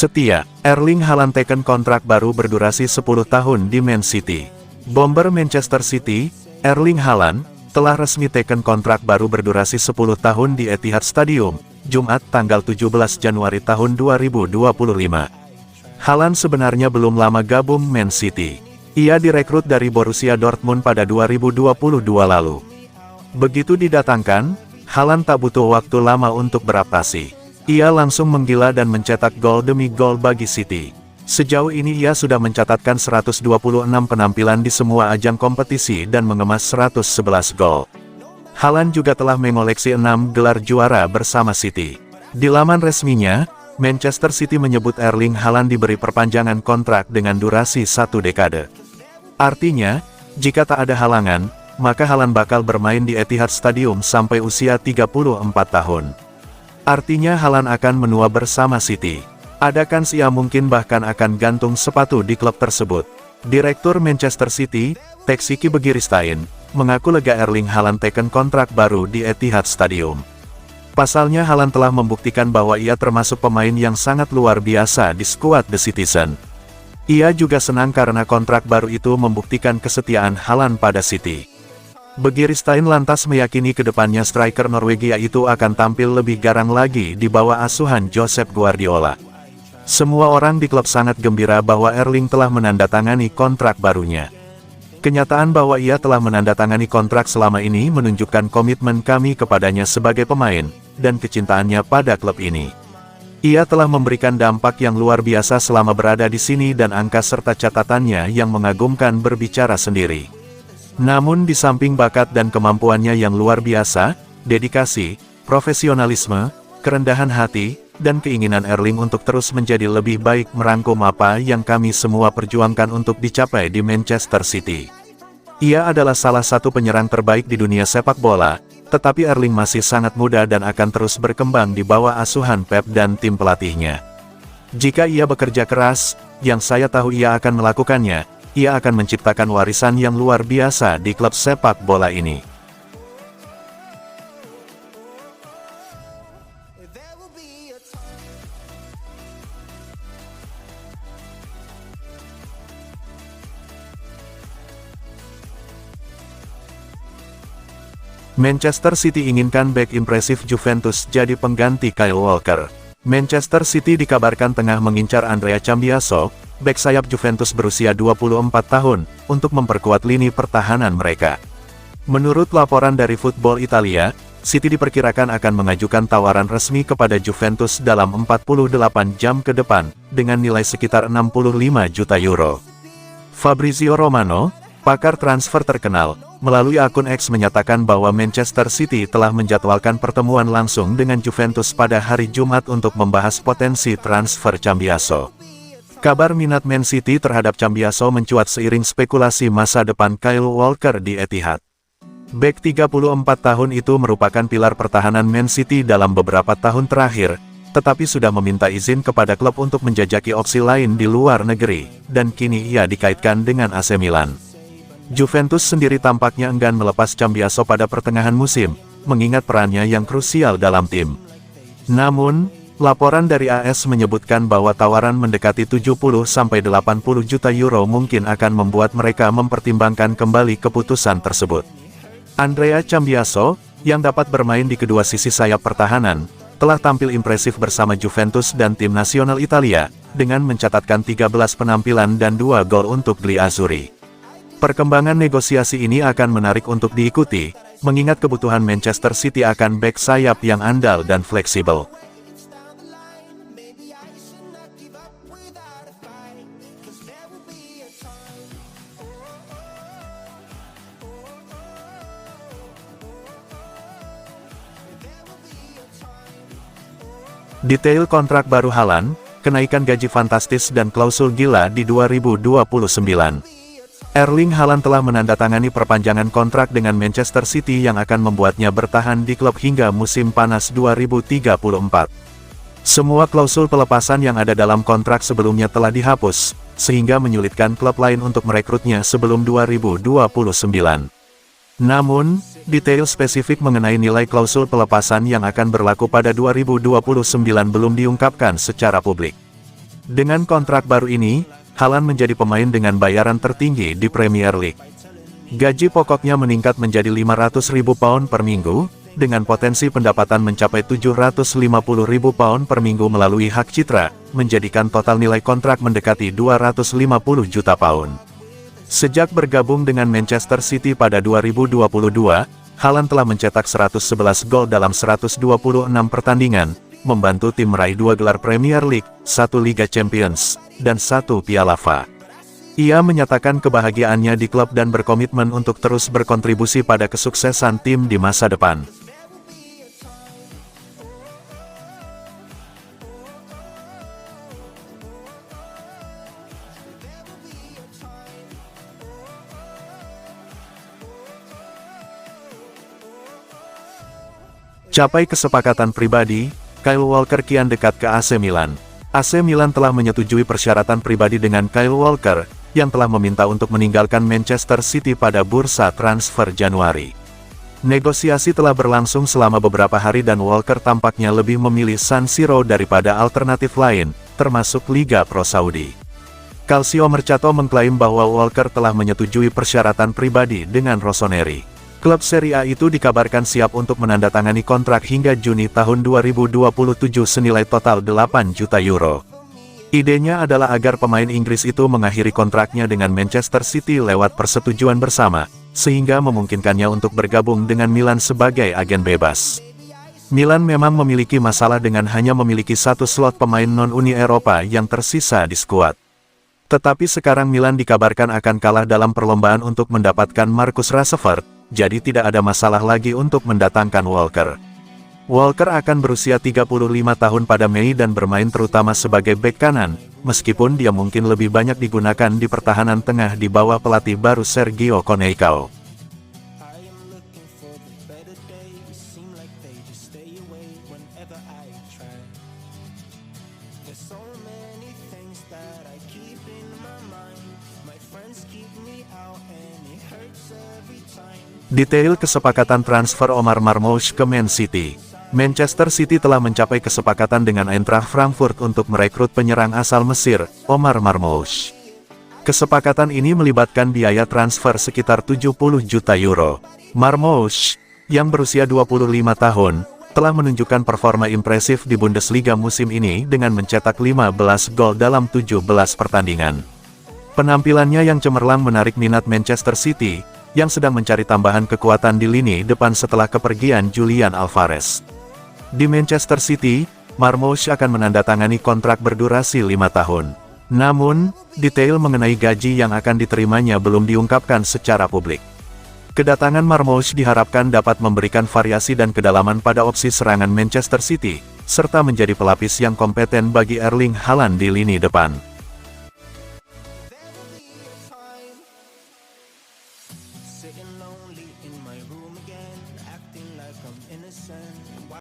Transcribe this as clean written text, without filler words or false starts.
Setia, Erling Haaland teken kontrak baru berdurasi 10 tahun di Man City. Bomber Manchester City, Erling Haaland, telah resmi teken kontrak baru berdurasi 10 tahun di Etihad Stadium, Jumat tanggal 17 Januari tahun 2025. Haaland sebenarnya belum lama gabung Man City. Ia direkrut dari Borussia Dortmund pada 2022 lalu. Begitu didatangkan, Haaland tak butuh waktu lama untuk beradaptasi. Ia langsung menggila dan mencetak gol demi gol bagi City. Sejauh ini ia sudah mencatatkan 126 penampilan di semua ajang kompetisi dan mengemas 111 gol. Haaland juga telah mengoleksi 6 gelar juara bersama City. Di laman resminya, Manchester City menyebut Erling Haaland diberi perpanjangan kontrak dengan durasi 1 dekade. Artinya, jika tak ada halangan, maka Haaland bakal bermain di Etihad Stadium sampai usia 34 tahun. Artinya Haaland akan menua bersama City. Ada kans ia mungkin bahkan akan gantung sepatu di klub tersebut. Direktur Manchester City, Txiki Begiristain, mengaku lega Erling Haaland teken kontrak baru di Etihad Stadium. Pasalnya Haaland telah membuktikan bahwa ia termasuk pemain yang sangat luar biasa di skuad The Citizen. Ia juga senang karena kontrak baru itu membuktikan kesetiaan Haaland pada City. Begiristain lantas meyakini kedepannya striker Norwegia itu akan tampil lebih garang lagi di bawah asuhan Josep Guardiola. Semua orang di klub sangat gembira bahwa Erling telah menandatangani kontrak barunya. Kenyataan bahwa ia telah menandatangani kontrak selama ini menunjukkan komitmen kami kepadanya sebagai pemain, dan kecintaannya pada klub ini. Ia telah memberikan dampak yang luar biasa selama berada di sini dan angka serta catatannya yang mengagumkan berbicara sendiri. Namun di samping bakat dan kemampuannya yang luar biasa, dedikasi, profesionalisme, kerendahan hati, dan keinginan Erling untuk terus menjadi lebih baik merangkum apa yang kami semua perjuangkan untuk dicapai di Manchester City. Ia adalah salah satu penyerang terbaik di dunia sepak bola, tetapi Erling masih sangat muda dan akan terus berkembang di bawah asuhan Pep dan tim pelatihnya. Jika ia bekerja keras, yang saya tahu ia akan melakukannya, ia akan menciptakan warisan yang luar biasa di klub sepak bola ini. Manchester City inginkan bek impresif Juventus jadi pengganti Kyle Walker. Manchester City dikabarkan tengah mengincar Andrea Cambiaso, bek sayap Juventus berusia 24 tahun, untuk memperkuat lini pertahanan mereka. Menurut laporan dari Football Italia, City diperkirakan akan mengajukan tawaran resmi kepada Juventus dalam 48 jam ke depan, dengan nilai sekitar 65 juta euro. Fabrizio Romano, pakar transfer terkenal, melalui akun X menyatakan bahwa Manchester City telah menjadwalkan pertemuan langsung dengan Juventus pada hari Jumat untuk membahas potensi transfer Cambiaso. Kabar minat Man City terhadap Cambiaso mencuat seiring spekulasi masa depan Kyle Walker di Etihad. Bek 34 tahun itu merupakan pilar pertahanan Man City dalam beberapa tahun terakhir, tetapi sudah meminta izin kepada klub untuk menjajaki opsi lain di luar negeri, dan kini ia dikaitkan dengan AC Milan. Juventus sendiri tampaknya enggan melepas Cambiaso pada pertengahan musim, mengingat perannya yang krusial dalam tim. Namun, laporan dari AS menyebutkan bahwa tawaran mendekati 70-80 juta euro mungkin akan membuat mereka mempertimbangkan kembali keputusan tersebut. Andrea Cambiaso, yang dapat bermain di kedua sisi sayap pertahanan, telah tampil impresif bersama Juventus dan tim nasional Italia, dengan mencatatkan 13 penampilan dan 2 gol untuk Gli Azzurri. Perkembangan negosiasi ini akan menarik untuk diikuti, mengingat kebutuhan Manchester City akan bek sayap yang andal dan fleksibel. Detail kontrak baru Haaland, kenaikan gaji fantastis dan klausul gila di 2029. Erling Haaland telah menandatangani perpanjangan kontrak dengan Manchester City yang akan membuatnya bertahan di klub hingga musim panas 2034. Semua klausul pelepasan yang ada dalam kontrak sebelumnya telah dihapus, sehingga menyulitkan klub lain untuk merekrutnya sebelum 2029. Namun, detail spesifik mengenai nilai klausul pelepasan yang akan berlaku pada 2029 belum diungkapkan secara publik. Dengan kontrak baru ini, Haaland menjadi pemain dengan bayaran tertinggi di Premier League. Gaji pokoknya meningkat menjadi 500.000 pound per minggu, dengan potensi pendapatan mencapai 750.000 pound per minggu melalui hak citra, menjadikan total nilai kontrak mendekati 250 juta pound. Sejak bergabung dengan Manchester City pada 2022, Haaland telah mencetak 111 gol dalam 126 pertandingan, membantu tim meraih 2 gelar Premier League, 1 Liga Champions, dan 1 Piala FA. Ia menyatakan kebahagiaannya di klub dan berkomitmen untuk terus berkontribusi pada kesuksesan tim di masa depan. Capai kesepakatan pribadi, Kyle Walker kian dekat ke AC Milan. AC Milan telah menyetujui persyaratan pribadi dengan Kyle Walker, yang telah meminta untuk meninggalkan Manchester City pada bursa transfer Januari. Negosiasi telah berlangsung selama beberapa hari dan Walker tampaknya lebih memilih San Siro daripada alternatif lain, termasuk Liga Pro Saudi. Calcio Mercato mengklaim bahwa Walker telah menyetujui persyaratan pribadi dengan Rossoneri. Klub Serie A itu dikabarkan siap untuk menandatangani kontrak hingga Juni tahun 2027 senilai total 8 juta euro. Idenya adalah agar pemain Inggris itu mengakhiri kontraknya dengan Manchester City lewat persetujuan bersama, sehingga memungkinkannya untuk bergabung dengan Milan sebagai agen bebas. Milan memang memiliki masalah dengan hanya memiliki satu slot pemain non-Uni Eropa yang tersisa di skuad. Tetapi sekarang Milan dikabarkan akan kalah dalam perlombaan untuk mendapatkan Marcus Rashford, jadi tidak ada masalah lagi untuk mendatangkan Walker. Walker akan berusia 35 tahun pada Mei dan bermain terutama sebagai bek kanan, meskipun dia mungkin lebih banyak digunakan di pertahanan tengah di bawah pelatih baru Sergio Conceição. Detail kesepakatan transfer Omar Marmoush ke Man City. Manchester City telah mencapai kesepakatan dengan Eintracht Frankfurt untuk merekrut penyerang asal Mesir, Omar Marmoush. Kesepakatan ini melibatkan biaya transfer sekitar 70 juta euro. Marmoush, yang berusia 25 tahun, telah menunjukkan performa impresif di Bundesliga musim ini dengan mencetak 15 gol dalam 17 pertandingan. Penampilannya yang cemerlang menarik minat Manchester City, yang sedang mencari tambahan kekuatan di lini depan setelah kepergian Julian Alvarez. Di Manchester City, Marmoush akan menandatangani kontrak berdurasi 5 tahun. Namun, detail mengenai gaji yang akan diterimanya belum diungkapkan secara publik. Kedatangan Marmoush diharapkan dapat memberikan variasi dan kedalaman pada opsi serangan Manchester City, serta menjadi pelapis yang kompeten bagi Erling Haaland di lini depan.